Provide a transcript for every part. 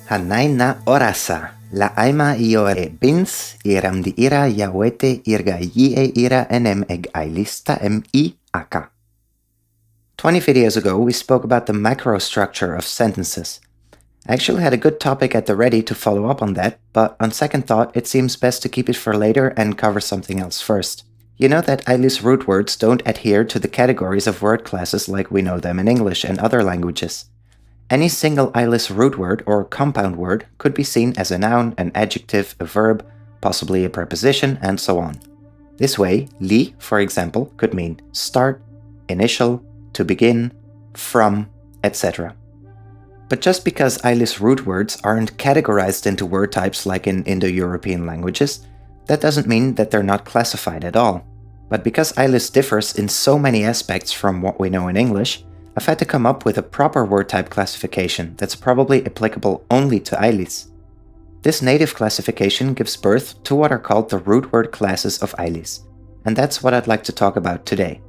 Hanaina orasa, la aima iore bins, iram di ira yawete irga yie ira enem eg ailista mi aka. 20 videos ago, we spoke about the macro structure of sentences. I actually had a good topic at the ready to follow up on that, but on second thought, it seems best to keep it for later and cover something else first. You know that AILI's root words don't adhere to the categories of word classes like we know them in English and other languages. Any single AILIS root word or compound word could be seen as a noun, an adjective, a verb, possibly a preposition, and so on. This way, li, for example, could mean start, initial, to begin, from, etc. But just because AILIS root words aren't categorized into word types like in Indo-European languages, that doesn't mean that they're not classified at all. But because AILIS differs in so many aspects from what we know in English, I've had to come up with a proper word type classification that's probably applicable only to AILIS. This native classification gives birth to what are called the root word classes of AILIS, and that's what I'd like to talk about today.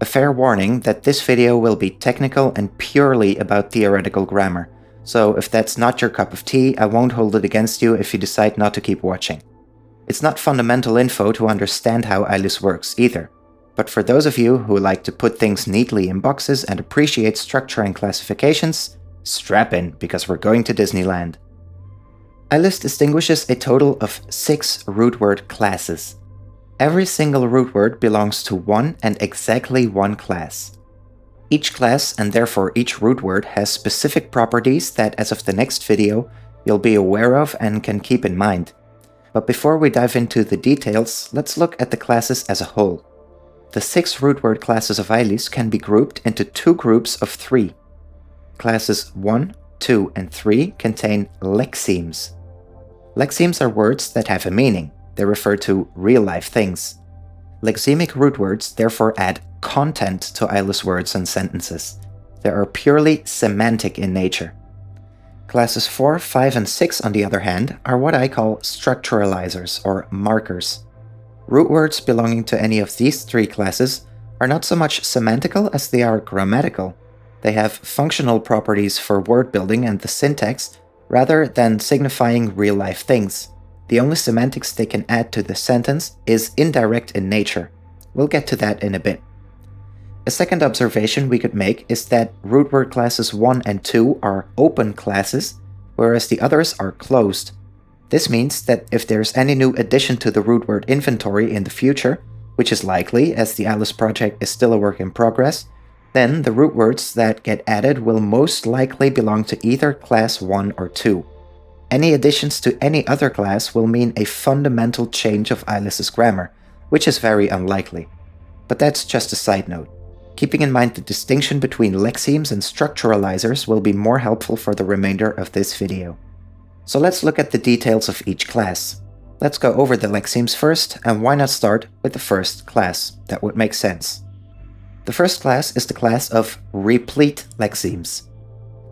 A fair warning that this video will be technical and purely about theoretical grammar, so if that's not your cup of tea, I won't hold it against you if you decide not to keep watching. It's not fundamental info to understand how AILIS works either. But for those of you who like to put things neatly in boxes and appreciate structure and classifications, strap in because we're going to Disneyland. AILIS distinguishes a total of 6 root word classes. Every single root word belongs to one and exactly one class. Each class, and therefore each root word, has specific properties that, as of the next video, you'll be aware of and can keep in mind. But before we dive into the details, let's look at the classes as a whole. The 6 root word classes of AILIS can be grouped into 2 groups of 3. Classes 1, 2, and 3 contain lexemes. Lexemes are words that have a meaning. They refer to real-life things. Lexemic root words therefore add content to AILIS words and sentences. They are purely semantic in nature. Classes 4, 5, and 6, on the other hand, are what I call structuralizers or markers. Root words belonging to any of these 3 classes are not so much semantical as they are grammatical. They have functional properties for word building and the syntax, rather than signifying real-life things. The only semantics they can add to the sentence is indirect in nature. We'll get to that in a bit. A second observation we could make is that root word classes 1 and 2 are open classes, whereas the others are closed. This means that if there's any new addition to the root word inventory in the future, which is likely as the AILIS project is still a work in progress, then the root words that get added will most likely belong to either class 1 or 2. Any additions to any other class will mean a fundamental change of AILIS's grammar, which is very unlikely. But that's just a side note. Keeping in mind the distinction between lexemes and structuralizers will be more helpful for the remainder of this video. So let's look at the details of each class. Let's go over the lexemes first, and why not start with the first class? That would make sense. The first class is the class of replete lexemes.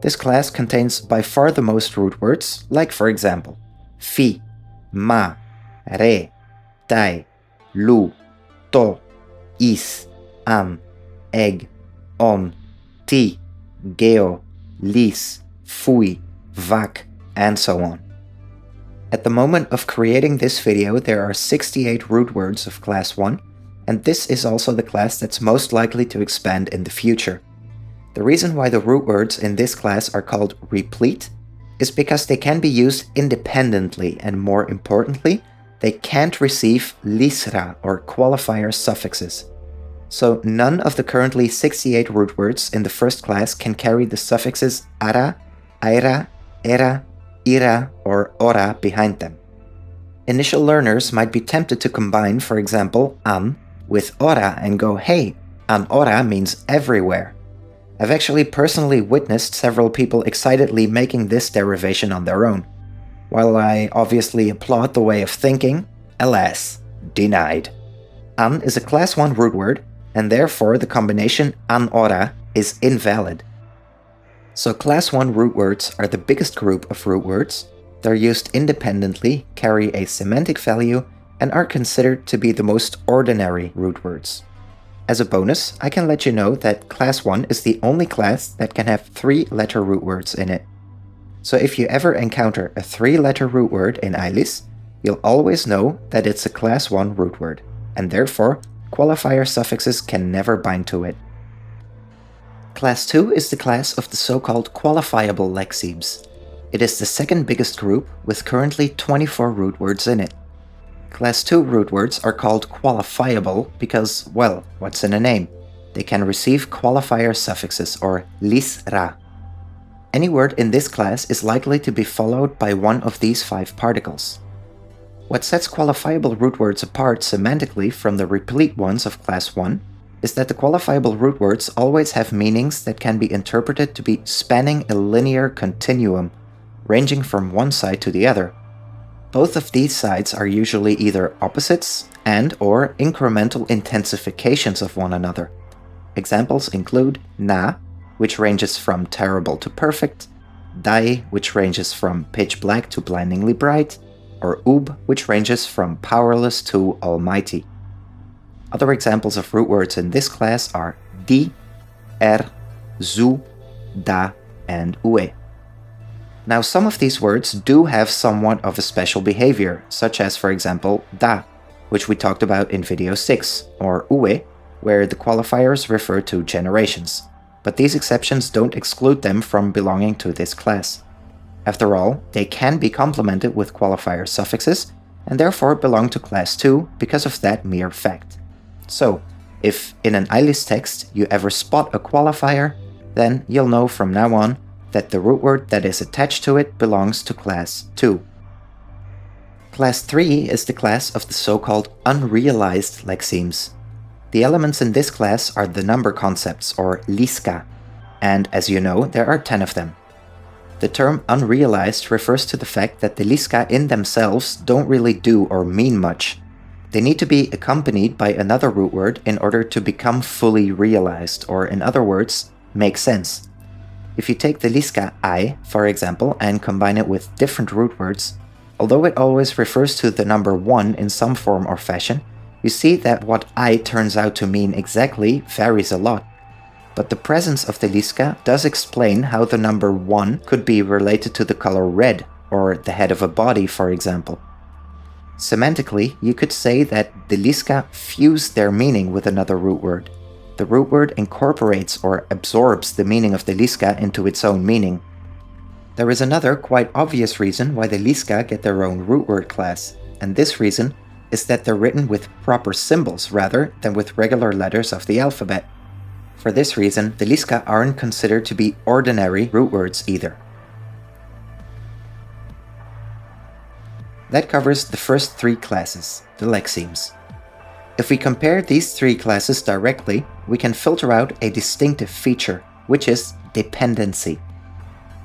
This class contains by far the most root words, like for example, fi, ma, re, tai, lu, to, is, an, eg, on, ti, geo, lis, fui, vac, and so on. At the moment of creating this video, there are 68 root words of class 1, and this is also the class that's most likely to expand in the future. The reason why the root words in this class are called replete is because they can be used independently, and more importantly, they can't receive lisra or qualifier suffixes. So none of the currently 68 root words in the first class can carry the suffixes ara, aira, era, ira, or ora behind them. Initial learners might be tempted to combine, for example, an with ora and go, hey, an ora means everywhere. I've actually personally witnessed several people excitedly making this derivation on their own. While I obviously applaud the way of thinking, alas, denied. An is a class 1 root word, and therefore the combination an ora is invalid. So class 1 root words are the biggest group of root words. They're used independently, carry a semantic value, and are considered to be the most ordinary root words. As a bonus, I can let you know that class 1 is the only class that can have 3 letter root words in it. So if you ever encounter a 3-letter root word in ILIS, you'll always know that it's a class 1 root word, and therefore qualifier suffixes can never bind to it. Class 2 is the class of the so-called qualifiable lexemes. It is the second biggest group with currently 24 root words in it. Class 2 root words are called qualifiable because, well, what's in a name? They can receive qualifier suffixes or lis-ra. Any word in this class is likely to be followed by one of these 5 particles. What sets qualifiable root words apart semantically from the replete ones of class 1 is that the qualifiable root words always have meanings that can be interpreted to be spanning a linear continuum, ranging from one side to the other. Both of these sides are usually either opposites and/or incremental intensifications of one another. Examples include na, which ranges from terrible to perfect, dai, which ranges from pitch black to blindingly bright, or ub, which ranges from powerless to almighty. Other examples of root words in this class are di, zu, da, and ue. Now, some of these words do have somewhat of a special behavior, such as, for example, da, which we talked about in video 6, or ue, where the qualifiers refer to generations. But these exceptions don't exclude them from belonging to this class. After all, they can be complemented with qualifier suffixes, and therefore belong to class 2 because of that mere fact. So, if in an ILIS text you ever spot a qualifier, then you'll know from now on that the root word that is attached to it belongs to class 2. Class 3 is the class of the so-called unrealized lexemes. The elements in this class are the number concepts, or liska, and as you know, there are 10 of them. The term unrealized refers to the fact that the liska in themselves don't really do or mean much. They need to be accompanied by another root word in order to become fully realized, or in other words, make sense. If you take the liska I, for example, and combine it with different root words, although it always refers to the number 1 in some form or fashion, you see that what I turns out to mean exactly varies a lot. But the presence of the liska does explain how the number 1 could be related to the color red, or the head of a body, for example. Semantically, you could say that the liska fuse their meaning with another root word. The root word incorporates or absorbs the meaning of the liska into its own meaning. There is another quite obvious reason why the liska get their own root word class, and this reason is that they're written with proper symbols rather than with regular letters of the alphabet. For this reason, the liska aren't considered to be ordinary root words either. That covers the first 3 classes, the lexemes. If we compare these 3 classes directly, we can filter out a distinctive feature, which is dependency.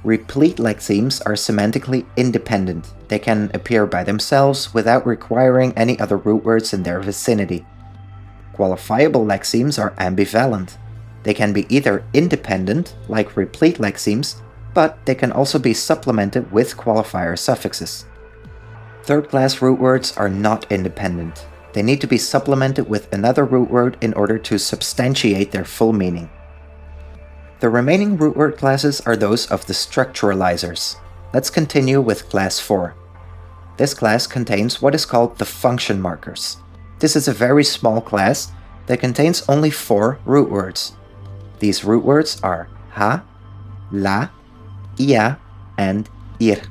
Replete lexemes are semantically independent. They can appear by themselves without requiring any other root words in their vicinity. Qualifiable lexemes are ambivalent. They can be either independent, like replete lexemes, but they can also be supplemented with qualifier suffixes. Third-class root words are not independent. They need to be supplemented with another root word in order to substantiate their full meaning. The remaining root word classes are those of the structuralizers. Let's continue with class 4. This class contains what is called the function markers. This is a very small class that contains only 4 root words. These root words are ha, la, ia, and ir.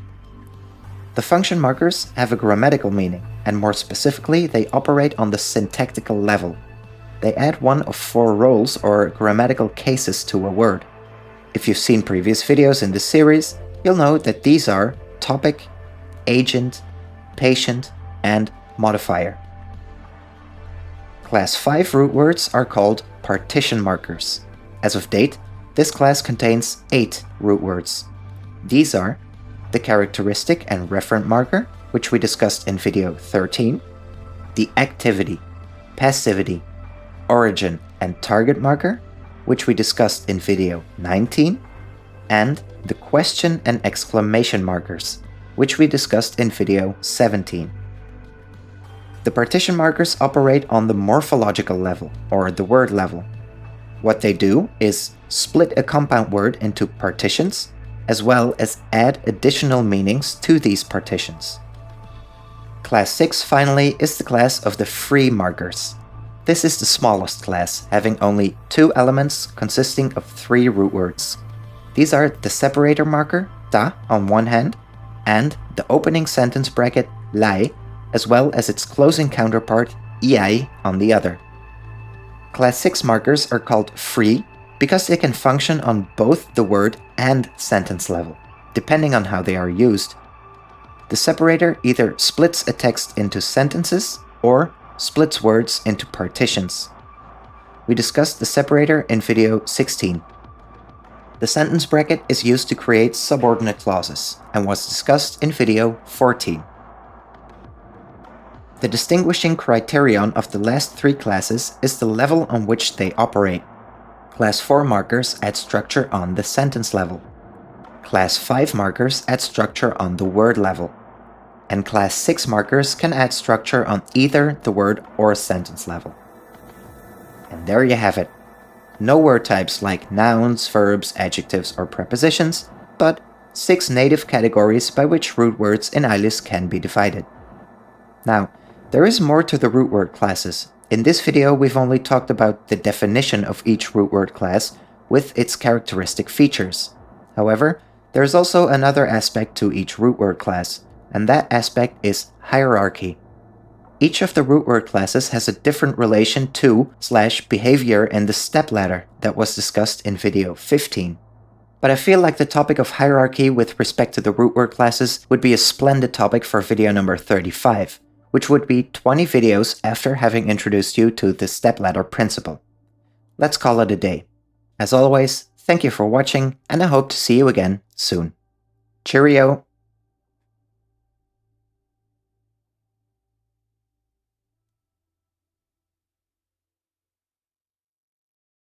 The function markers have a grammatical meaning, and more specifically, they operate on the syntactical level. They add one of 4 roles or grammatical cases to a word. If you've seen previous videos in this series, you'll know that these are topic, agent, patient, and modifier. Class 5 root words are called partition markers. As of date, this class contains 8 root words. These are the characteristic and referent marker, which we discussed in video 13, the activity, passivity, origin, and target marker, which we discussed in video 19, and the question and exclamation markers, which we discussed in video 17. The partition markers operate on the morphological level, or the word level. What they do is split a compound word into partitions as well as add additional meanings to these partitions. Class 6, finally, is the class of the free markers. This is the smallest class, having only 2 elements consisting of 3 root words. These are the separator marker, ta, on one hand, and the opening sentence bracket, lai, as well as its closing counterpart, iai, on the other. Class 6 markers are called free because they can function on both the word and sentence level, depending on how they are used. The separator either splits a text into sentences or splits words into partitions. We discussed the separator in video 16. The sentence bracket is used to create subordinate clauses and was discussed in video 14. The distinguishing criterion of the last 3 classes is the level on which they operate. Class 4 markers add structure on the sentence level. Class 5 markers add structure on the word level. And Class 6 markers can add structure on either the word or sentence level. And there you have it. No word types like nouns, verbs, adjectives, or prepositions, but 6 native categories by which root words in ILIS can be divided. Now, there is more to the root word classes. In this video, we've only talked about the definition of each root word class with its characteristic features. However, there is also another aspect to each root word class, and that aspect is hierarchy. Each of the root word classes has a different relation to / behavior in the step ladder that was discussed in video 15. But I feel like the topic of hierarchy with respect to the root word classes would be a splendid topic for video number 35, which would be 20 videos after having introduced you to the stepladder principle. Let's call it a day. As always, thank you for watching, and I hope to see you again soon. Cheerio!